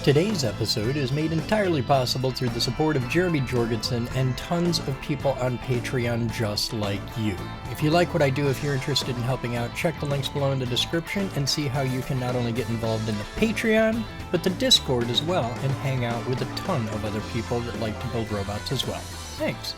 Today's episode is made entirely possible through the support of Jeremy Jorgensen and tons of people on Patreon just like you. If you like what I do, if you're interested in helping out, check the links below in the description and see how you can not only get involved in the Patreon, but the Discord as well, and hang out with a ton of other people that like to build robots as well. Thanks.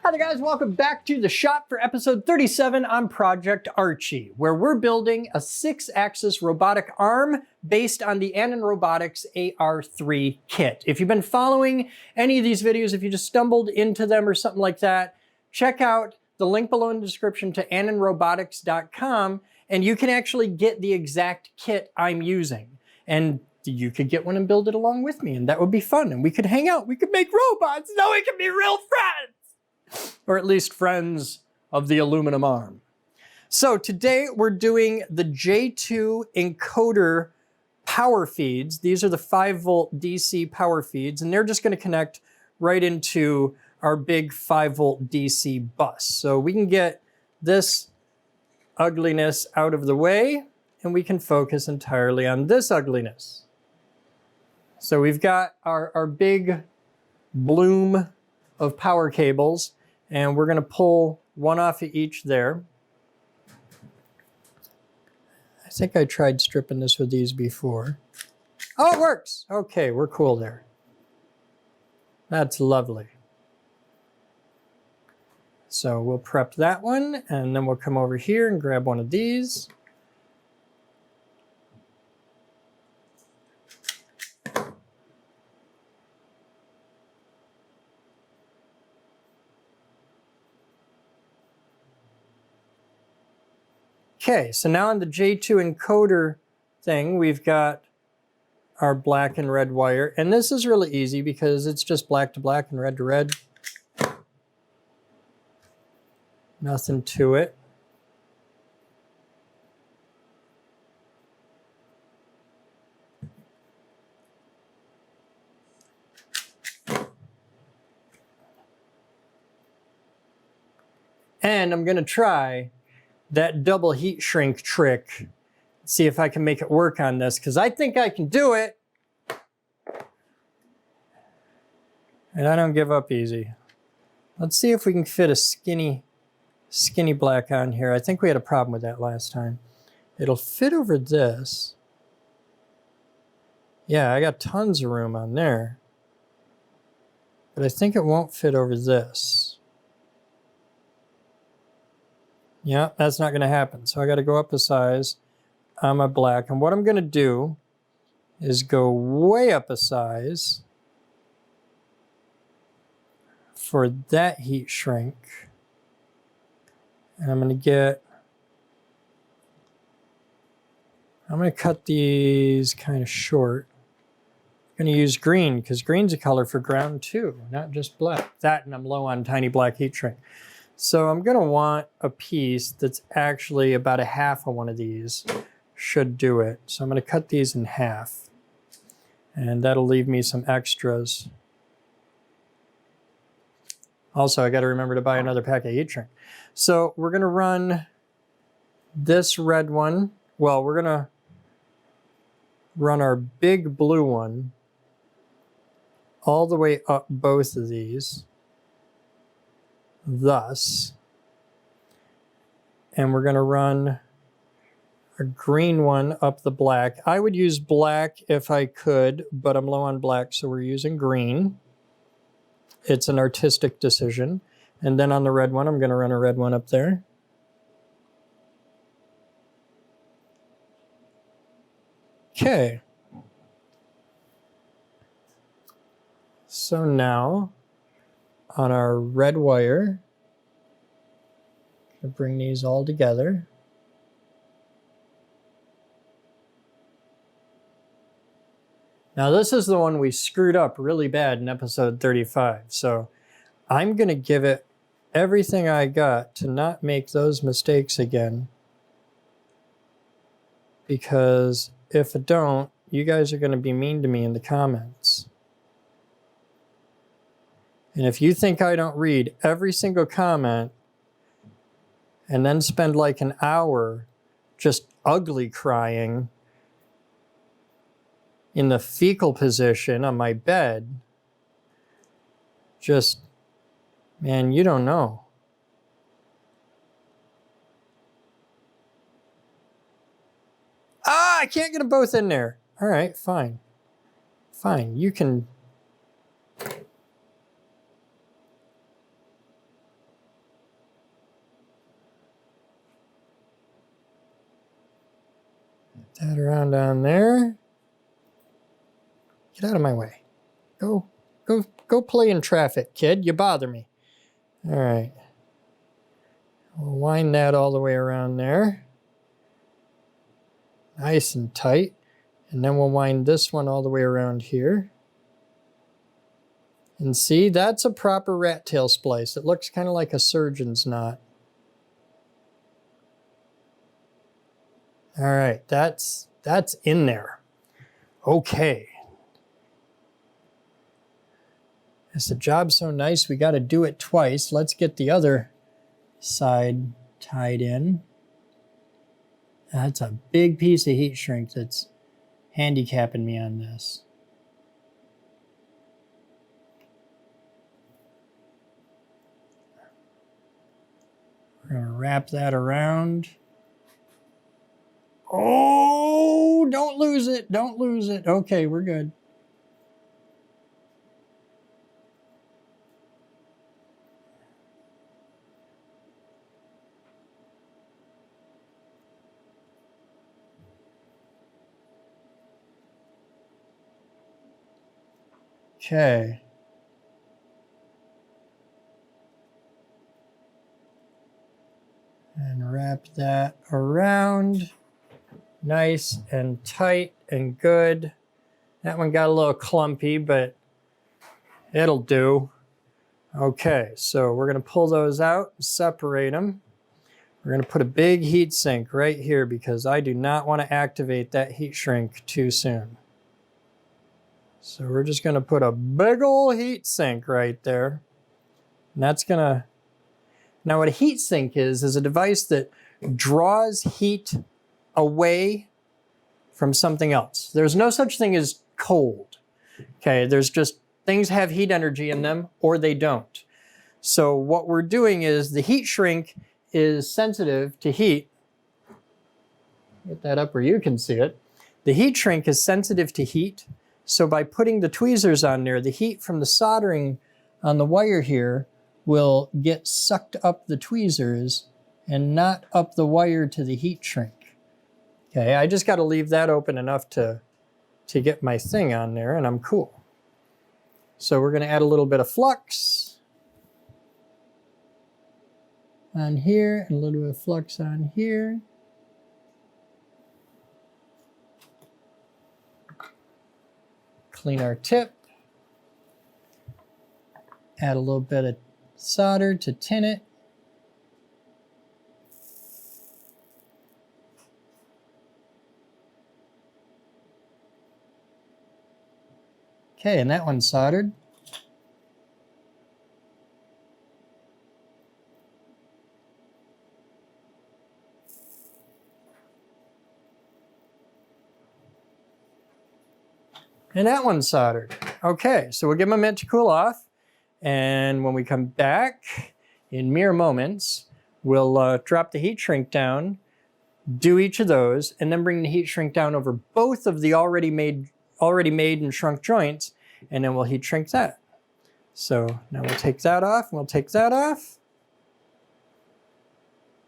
Hi there guys, welcome back to the shop for episode 37 on Project ARchi, where we're building a 6-axis robotic arm based on the Anon Robotics AR3 kit. If you've been following any of these videos, if you just stumbled into them or something like that, check out the link below in the description to anonrobotics.com, and you can actually get the exact kit I'm using. And you could get one and build it along with me, and that would be fun, and we could hang out, we could make robots, now we can be real friends! Or at least friends of the aluminum arm. So today we're doing the J2 encoder power feeds. These are the 5-volt DC power feeds, and they're just going to connect right into our big 5-volt DC bus. So we can get this ugliness out of the way, and we can focus entirely on this ugliness. So we've got our big bloom of power cables, and we're going to pull one off of each there. I think I tried stripping this with these before. Oh, it works! Okay, we're cool there. That's lovely. So we'll prep that one, and then we'll come over here and grab one of these. Okay, so now on the J2 encoder thing, we've got our black and red wire. And this is really easy because it's just black to black and red to red. Nothing to it. And I'm going to try that double heat shrink trick, see if I can make it work on this, because I think I can do it. And I don't give up easy. Let's see if we can fit a skinny black on here. I think we had a problem with that last time. It'll fit over this. Yeah, I got tons of room on there. But I think it won't fit over this. Yeah, that's not going to happen. So I got to go up a size on my black. And what I'm going to do is go way up a size for that heat shrink. And I'm going to cut these kind of short. I'm going to use green because green's a color for ground too, not just black. That, and I'm low on tiny black heat shrink. So I'm going to want a piece that's actually about a half of one of these. Should do it. So I'm going to cut these in half. And that'll leave me some extras. Also, I got to remember to buy another pack of heat shrink. So we're going to run this red one. Well, we're going to run our big blue one all the way up both of these. Thus, and we're going to run a green one up the black. I would use black if I could, but I'm low on black, so we're using green. It's an artistic decision. And then on the red one, I'm going to run a red one up there. Okay. So now, on our red wire, I'm going to bring these all together. Now this is the one we screwed up really bad in episode 35, so I'm going to give it everything I got to not make those mistakes again. Because if I don't, you guys are going to be mean to me in the comments. And if you think I don't read every single comment and then spend like an hour just ugly crying, in the fecal position on my bed. Just, man, you don't know. Ah, I can't get them both in there. All right, fine. Fine, you can. Get that around down there. Get out of my way. Go play in traffic, kid. You bother me. All right. We'll wind that all the way around there. Nice and tight. And then we'll wind this one all the way around here. And see, that's a proper rat tail splice. It looks kind of like a surgeon's knot. All right, that's in there. Okay. As the job's so nice, we got to do it twice. Let's get the other side tied in. That's a big piece of heat shrink that's handicapping me on this. We're going to wrap that around. Oh, don't lose it. Don't lose it. Okay, we're good. Okay. And wrap that around. Nice and tight and good. That one got a little clumpy, but it'll do. Okay, so we're going to pull those out, separate them. We're going to put a big heat sink right here because I do not want to activate that heat shrink too soon. So we're just going to put a big old heat sink right there. And that's going to... Now what a heat sink is a device that draws heat away from something else. There's no such thing as cold. Okay, there's just things have heat energy in them or they don't. So what we're doing is the heat shrink is sensitive to heat. Get that up where you can see it. The heat shrink is sensitive to heat. So by putting the tweezers on there, the heat from the soldering on the wire here will get sucked up the tweezers and not up the wire to the heat shrink. Okay, I just got to leave that open enough to get my thing on there and I'm cool. So we're going to add a little bit of flux on here and a little bit of flux on here. Clean our tip. Add a little bit of solder to tin it. Okay, and that one's soldered. And that one's soldered. Okay, so we'll give them a minute to cool off. And when we come back in mere moments, we'll drop the heat shrink down, do each of those, and then bring the heat shrink down over both of the already made and shrunk joints, and then we'll heat shrink that. So now we'll take that off, and we'll take that off.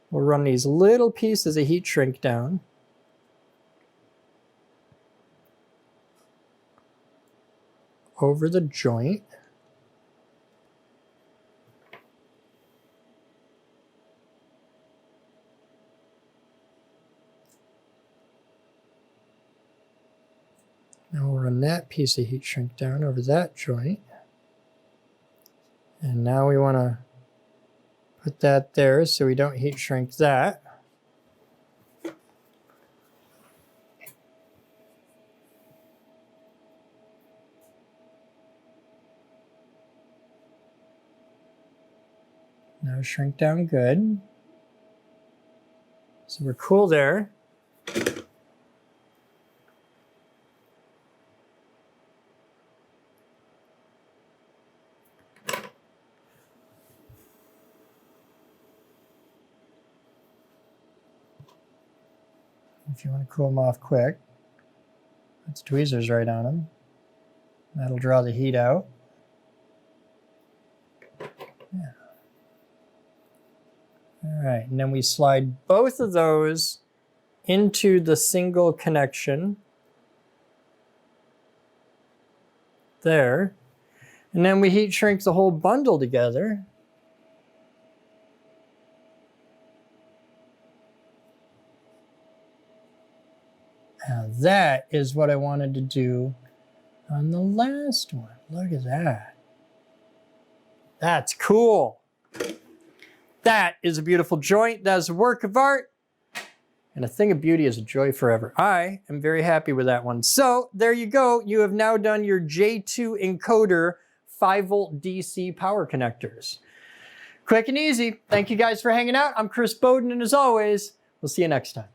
We'll run these little pieces of heat shrink down. Over the joint. Now we'll run that piece of heat shrink down over that joint. And now we want to put that there so we don't heat shrink that. Now shrink down good. So we're cool there. if you want to cool them off quick. That's tweezers right on them. That'll draw the heat out. Yeah. All right, and then we slide both of those into the single connection there. And then we heat shrink the whole bundle together. Now that is what I wanted to do on the last one. Look at that. That's cool. That is a beautiful joint. That is a work of art. And a thing of beauty is a joy forever. I am very happy with that one. So there you go. You have now done your J2 encoder 5-volt DC power connectors. Quick and easy. Thank you guys for hanging out. I'm Chris Boden, and as always, we'll see you next time.